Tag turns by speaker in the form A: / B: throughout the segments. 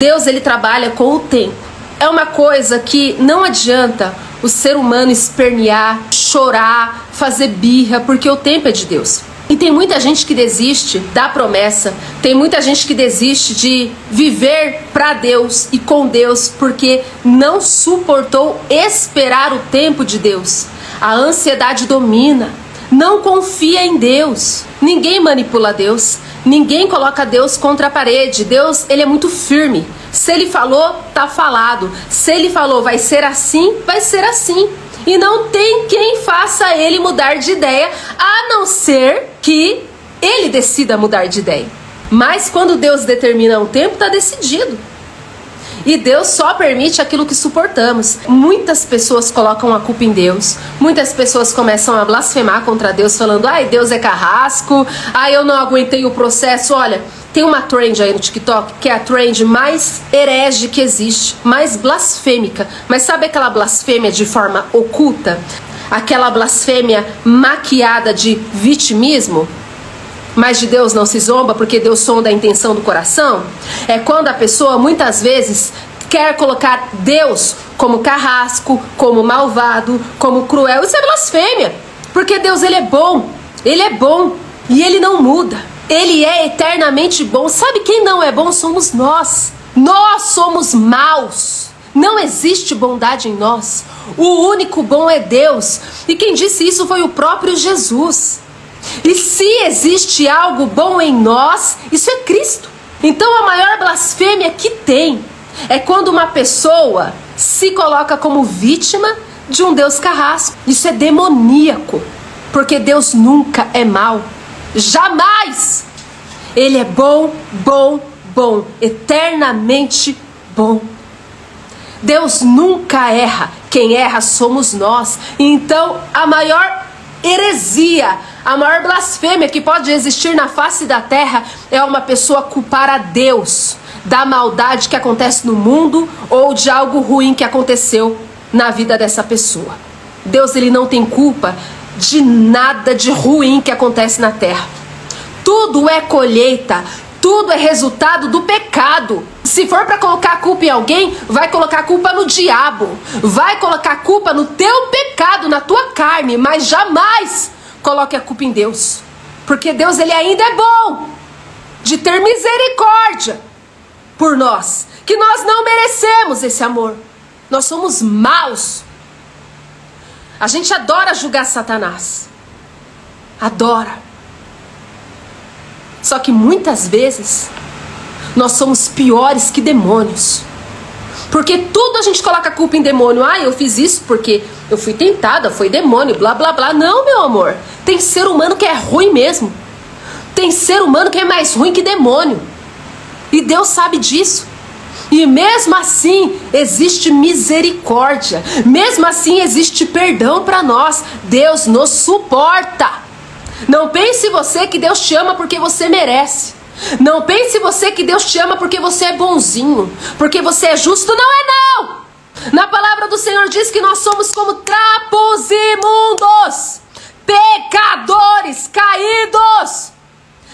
A: Deus, ele trabalha com o tempo. É uma coisa que não adianta o ser humano espernear, chorar, fazer birra, porque o tempo é de Deus. E tem muita gente que desiste da promessa, tem muita gente que desiste de viver para Deus e com Deus, porque não suportou esperar o tempo de Deus. A ansiedade domina, não confia em Deus. Ninguém manipula Deus, ninguém coloca Deus contra a parede. Deus, ele é muito firme. Se ele falou, tá falado. Se ele falou vai ser assim, vai ser assim. E não tem quem faça ele mudar de ideia, a não ser que ele decida mudar de ideia. Mas quando Deus determina um tempo, está decidido. E Deus só permite aquilo que suportamos. Muitas pessoas colocam a culpa em Deus. Muitas pessoas começam a blasfemar contra Deus, falando: ai, Deus é carrasco. Ai, eu não aguentei o processo. Olha, tem uma trend aí no TikTok, que é a trend mais herege que existe, mais blasfêmica. Mas sabe aquela blasfêmia de forma oculta? Aquela blasfêmia maquiada de vitimismo? Mas de Deus não se zomba, porque Deus sonda a intenção do coração? É quando a pessoa muitas vezes quer colocar Deus como carrasco, como malvado, como cruel. Isso é blasfêmia, porque Deus, ele é bom e ele não muda. Ele é eternamente bom. Sabe quem não é bom? Somos nós. Nós somos maus. Não existe bondade em nós. O único bom é Deus. E quem disse isso foi o próprio Jesus. E se existe algo bom em nós, isso é Cristo. Então a maior blasfêmia que tem é quando uma pessoa se coloca como vítima de um Deus carrasco. Isso é demoníaco, porque Deus nunca é mau. Jamais! Ele é bom, bom, bom, eternamente bom. Deus nunca erra. Quem erra somos nós. Então a maior heresia, a maior blasfêmia que pode existir na face da terra é uma pessoa culpar a Deus da maldade que acontece no mundo ou de algo ruim que aconteceu na vida dessa pessoa. Deus, ele não tem culpa de nada de ruim que acontece na terra. Tudo é colheita, tudo é resultado do pecado. Se for para colocar a culpa em alguém, vai colocar a culpa no diabo, vai colocar a culpa no teu pecado, na tua carne, mas jamais coloque a culpa em Deus, porque Deus, ele ainda é bom de ter misericórdia por nós, que nós não merecemos esse amor. Nós somos maus. A gente adora julgar Satanás, adora. Só que muitas vezes nós somos piores que demônios, porque tudo a gente coloca a culpa em demônio. Ah, eu fiz isso porque eu fui tentada, foi demônio, blá blá blá. Não, meu amor, tem ser humano que é ruim mesmo. Tem ser humano que é mais ruim que demônio, e Deus sabe disso. E mesmo assim existe misericórdia, mesmo assim existe perdão para nós. Deus nos suporta. Não pense você que Deus te ama porque você merece. Não pense você que Deus te ama porque você é bonzinho, porque você é justo. Não é não. Na palavra do Senhor diz que nós somos como trapos imundos, pecadores caídos.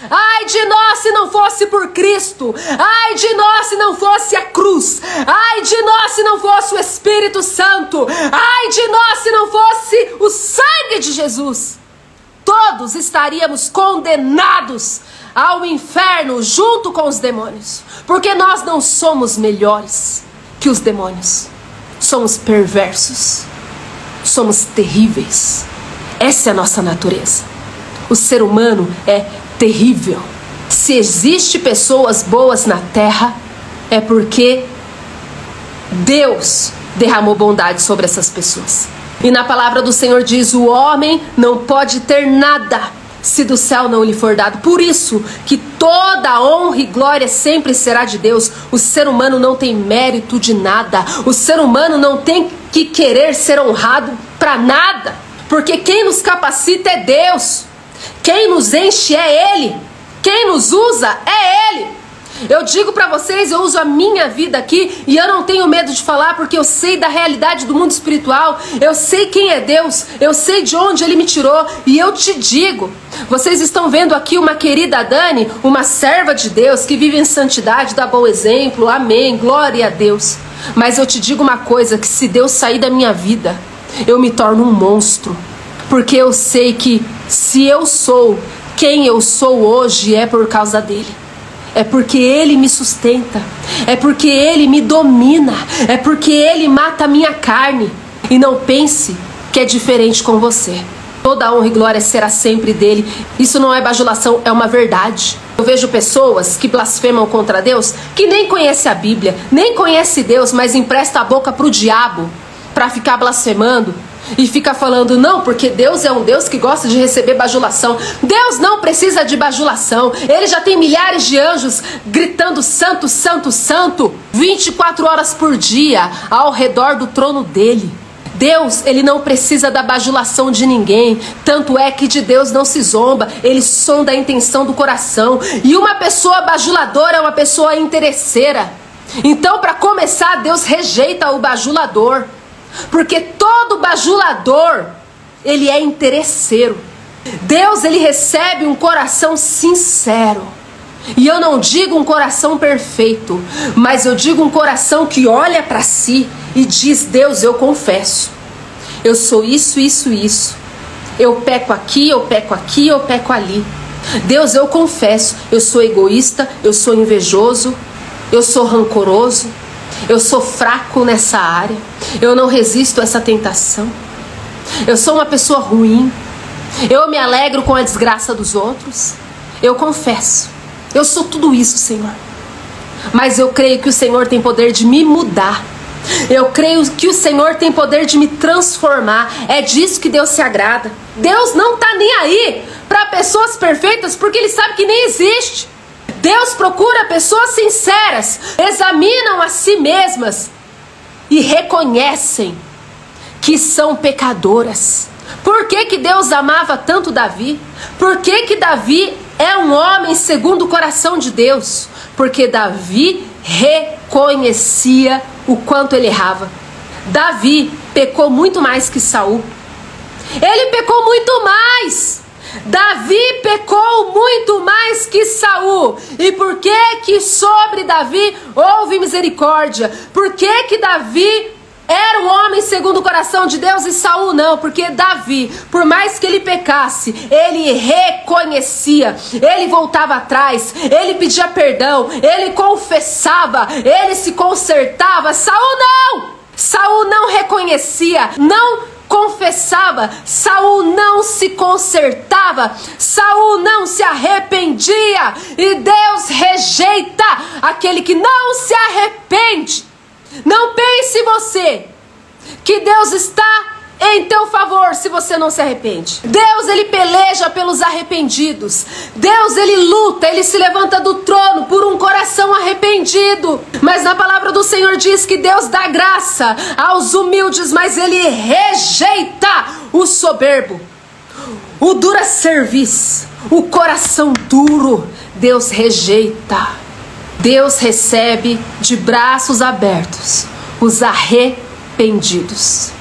A: Ai de nós se não fosse por Cristo. Ai de nós se não fosse a cruz. Ai de nós se não fosse o Espírito Santo. Ai de nós se não fosse o sangue de Jesus. Todos estaríamos condenados ao inferno junto com os demônios, porque nós não somos melhores que os demônios. Somos perversos, somos terríveis. Essa é a nossa natureza. O ser humano é terrível. Se existe pessoas boas na terra, é porque Deus derramou bondade sobre essas pessoas. E na palavra do Senhor diz: o homem não pode ter nada se do céu não lhe for dado. Por isso que toda honra e glória sempre será de Deus. O ser humano não tem mérito de nada. O ser humano não tem que querer ser honrado para nada, porque quem nos capacita é Deus. Quem nos enche é Ele. Quem nos usa é Ele. Eu digo pra vocês, eu uso a minha vida aqui e eu não tenho medo de falar porque eu sei da realidade do mundo espiritual, eu sei quem é Deus, eu sei de onde Ele me tirou e eu te digo, vocês estão vendo aqui uma querida Dani, uma serva de Deus que vive em santidade, dá bom exemplo, amém, glória a Deus. Mas eu te digo uma coisa, que se Deus sair da minha vida, eu me torno um monstro, porque eu sei que se eu sou quem eu sou hoje é por causa dele. É porque Ele me sustenta, é porque Ele me domina, é porque Ele mata a minha carne. E não pense que é diferente com você. Toda honra e glória será sempre dele. Isso não é bajulação, é uma verdade. Eu vejo pessoas que blasfemam contra Deus, que nem conhecem a Bíblia, nem conhecem Deus, mas empresta a boca para o diabo, para ficar blasfemando. E fica falando, não, porque Deus é um Deus que gosta de receber bajulação. Deus não precisa de bajulação. Ele já tem milhares de anjos gritando santo, santo, santo 24 horas por dia ao redor do trono dele. Deus, ele não precisa da bajulação de ninguém. Tanto é que de Deus não se zomba. Ele sonda a intenção do coração. E uma pessoa bajuladora é uma pessoa interesseira. Então, para começar, Deus rejeita o bajulador. Porque todo bajulador, ele é interesseiro. Deus, ele recebe um coração sincero. E eu não digo um coração perfeito, mas eu digo um coração que olha para si e diz, Deus, eu confesso. Eu sou isso, isso, isso. Eu peco aqui, eu peco aqui, eu peco ali. Deus, eu confesso, eu sou egoísta, eu sou invejoso, eu sou rancoroso. Eu sou fraco nessa área. Eu não resisto a essa tentação. Eu sou uma pessoa ruim. Eu me alegro com a desgraça dos outros. Eu confesso. Eu sou tudo isso, Senhor. Mas eu creio que o Senhor tem poder de me mudar. Eu creio que o Senhor tem poder de me transformar. É disso que Deus se agrada. Deus não está nem aí para pessoas perfeitas, porque Ele sabe que nem existe. Deus procura pessoas sinceras, examinam a si mesmas e reconhecem que são pecadoras. Por que que Deus amava tanto Davi? Por que que Davi é um homem segundo o coração de Deus? Porque Davi reconhecia o quanto ele errava. Davi pecou muito mais que Saul. Ele pecou muito mais. Davi pecou muito mais que Saul. E por que que sobre Davi houve misericórdia? Por que que Davi era um homem segundo o coração de Deus e Saul não? Porque Davi, por mais que ele pecasse, ele reconhecia, ele voltava atrás, ele pedia perdão, ele confessava, ele se consertava. Saul não! Saul não reconhecia, não confessava, Saul não se consertava, Saul não se arrependia, e Deus rejeita aquele que não se arrepende. Não pense você que Deus está em teu favor se você não se arrepende. Deus, ele peleja pelos arrependidos. Deus, ele luta, ele se levanta do trono por um coração arrependido. Mas na palavra do Senhor diz que Deus dá graça aos humildes, mas ele rejeita o soberbo, o dura serviço, o coração duro. Deus rejeita. Deus recebe de braços abertos os arrependidos.